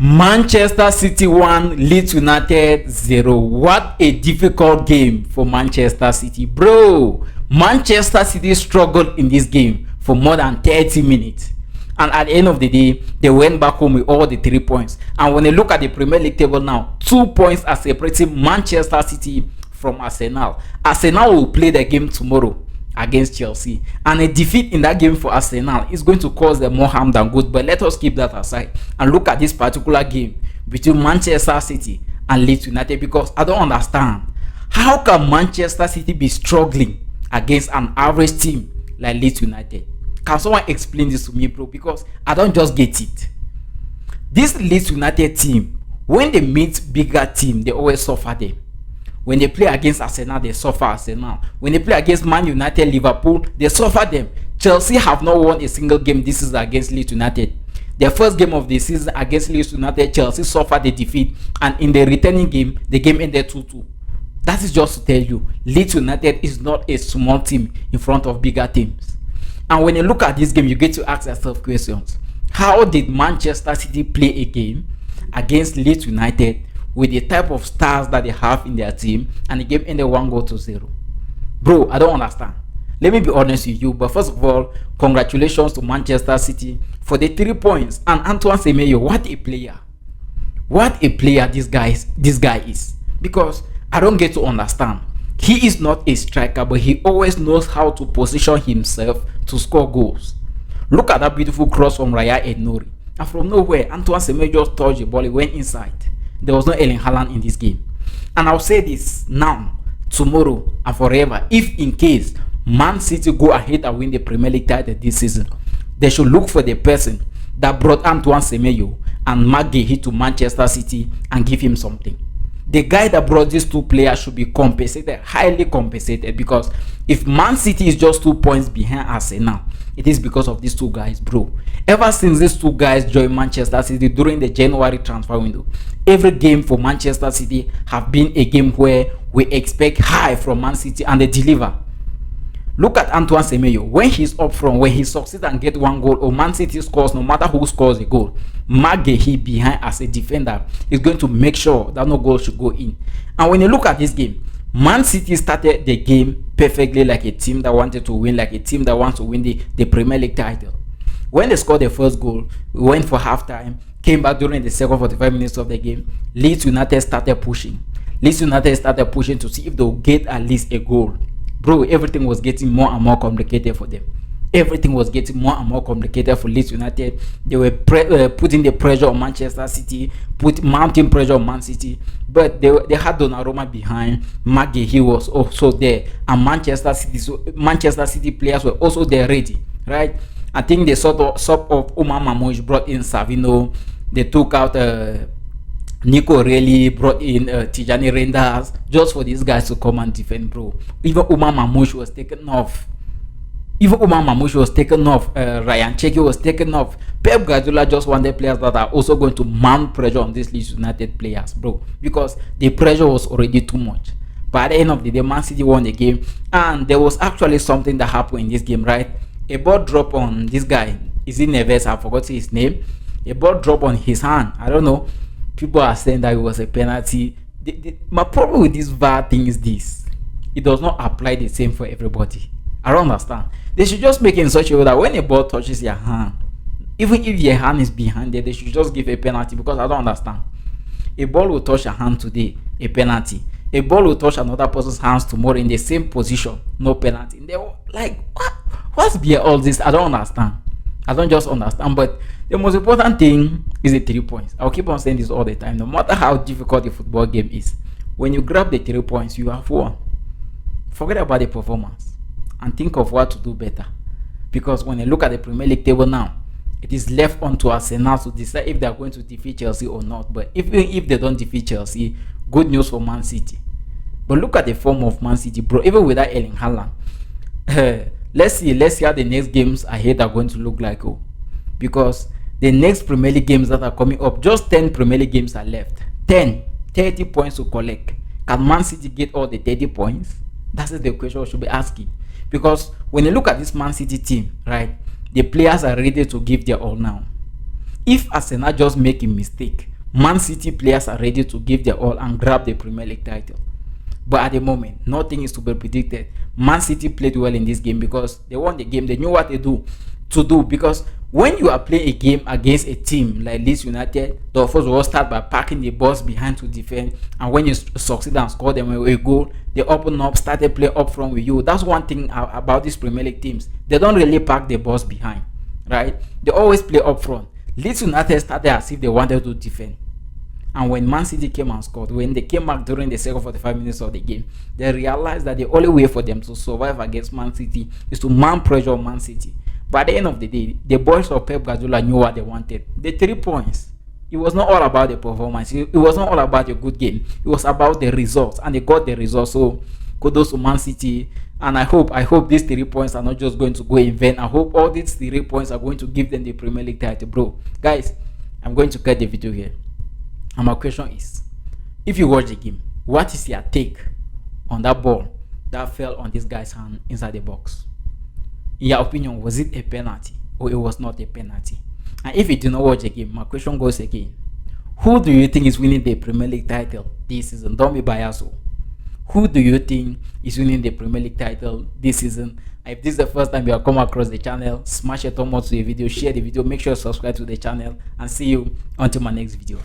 Manchester City 1, Leeds United 0. What a difficult game for Manchester City, bro. Manchester City struggled in this game for more than 30 minutes. And at the end of the day, they went back home with all the 3 points. And when you look at the Premier League table now, 2 points are separating Manchester City from Arsenal. Arsenal will play the game tomorrow against Chelsea, and a defeat in that game for Arsenal is going to cause them more harm than good. But let us keep that aside and look at this particular game between Manchester City and Leeds United, because I don't understand how can Manchester City be struggling against an average team like Leeds United. Can someone explain this to me, bro? Because I don't just get it. This Leeds United team, when they meet bigger team, they always suffer them. When they play against Arsenal, they suffer Arsenal. When they play against Man United, Liverpool, they suffer them. Chelsea have not won a single game this season against Leeds United. Their first game of the season against Leeds United, Chelsea suffered the defeat, and in the returning game, the game ended 2-2. That is just to tell you, Leeds United is not a small team in front of bigger teams. And when you look at this game, you get to ask yourself questions. How did Manchester City play a game against Leeds United with the type of stars that they have in their team, and the game ended 1-0? Bro, I don't understand. Let me be honest with you, but first of all, congratulations to Manchester City for the 3 points. And Antoine Semenyo, what a player. What a player this guy is. Because I don't get to understand. He is not a striker, but he always knows how to position himself to score goals. Look at that beautiful cross from Raya Ednori. And from nowhere, Antoine Semenyo just touched the ball, it went inside. There was no Erling Haaland in this game. And I'll say this now, tomorrow, and forever. If in case Man City go ahead and win the Premier League title this season, they should look for the person that brought Antoine Semenyo and Mark Guehi to Manchester City and give him something. The guy that brought these two players should be compensated, highly compensated, because if Man City is just 2 points behind Arsenal, it is because of these two guys, bro. Ever since these two guys joined Manchester City during the January transfer window, every game for Manchester City have been a game where we expect high from Man City and they deliver. Look at Antoine Semenyo. When he's up front, when he succeeds and get 1 goal, or Man City scores, no matter who scores a goal, Mark Guehi behind as a defender is going to make sure that no goal should go in. And when you look at this game, Man City started the game perfectly, like a team that wanted to win, like a team that wants to win the Premier League title. When they scored the first goal, we went for halftime, came back during the second 45 minutes of the game. Leeds United started pushing. Leeds United started pushing to see if they'll get at least a goal. Bro, everything was getting more and more complicated for them. Everything was getting more and more complicated for Leeds United. They were putting the pressure on Manchester City, mounting pressure on Man City. But they had Donnarumma behind. Mark Guehi was also there, and Manchester City players were also there ready, right? I think they sort of Omar Mamouche, brought in Savino. They took out Nico Reilly, brought in Tijani Reinders just for these guys to come and defend, bro. Even Omar Mamouche was taken off. Ryan Cherki was taken off. Pep Guardiola just wanted players that are also going to mount pressure on these Leeds United players, bro, because the pressure was already too much. But at the end of the day, Man City won the game, and there was actually something that happened in this game, right? A ball drop on this guy. Is it Neves? I forgot his name. A ball drop on his hand. I don't know. People are saying that it was a penalty. My problem with this VAR thing is this: it does not apply the same for everybody. I don't understand. They should just make it in such a way that when a ball touches your hand, even if your hand is behind it, they should just give a penalty, because I don't understand. A ball will touch your hand today, a penalty. A ball will touch another person's hands tomorrow in the same position, no penalty. And they're like, what's behind all this? I don't understand. I don't just understand. But the most important thing is the 3 points. I'll keep on saying this all the time. No matter how difficult the football game is, when you grab the 3 points, you have won. Forget about the performance and think of what to do better. Because when you look at the Premier League table now, it is left on to Arsenal to decide if they are going to defeat Chelsea or not. But even if they don't defeat Chelsea, good news for Man City. But look at the form of Man City, bro. Even without Erling Haaland, let's see how the next games ahead are going to look like. Because the next Premier League games that are coming up, just 10 Premier League games are left. 30 points to collect. Can Man City get all the 30 points? That's the question we should be asking. Because when you look at this Man City team, right, the players are ready to give their all now. if Arsenal just make a mistake, Man City players are ready to give their all and grab the Premier League title. But at the moment, nothing is to be predicted. Man City played well in this game because they won the game. They knew what they do because when you are playing a game against a team like Leeds United, the offense will start by parking the balls behind to defend, and when you succeed and score them a goal, they open up, started play up front with you. That's one thing about these Premier League teams. They don't really park the balls behind, right? They always play up front. Leeds United started as if they wanted to defend. And when Man City came and scored, when they came back during the second 45 minutes of the game, they realized that the only way for them to survive against Man City is to man pressure Man City. But at the end of the day, the boys of Pep Guardiola knew what they wanted. The 3 points. It was not all about the performance. It was not all about a good game. It was about the results, and they got the results. So kudos to Man City. And I hope these 3 points are not just going to go in vain. I hope all these 3 points are going to give them the Premier League title, bro. Guys, I'm going to cut the video here. And my question is, if you watch the game, what is your take on that ball that fell on this guy's hand inside the box? In your opinion, was it a penalty or it was not a penalty? And if you do not watch the game, my question goes again. Who do you think is winning the Premier League title this season? Don't be biased. Who do you think is winning the Premier League title this season? If this is the first time you have come across the channel, smash a thumb up to the video, share the video, make sure you subscribe to the channel, and see you until my next video.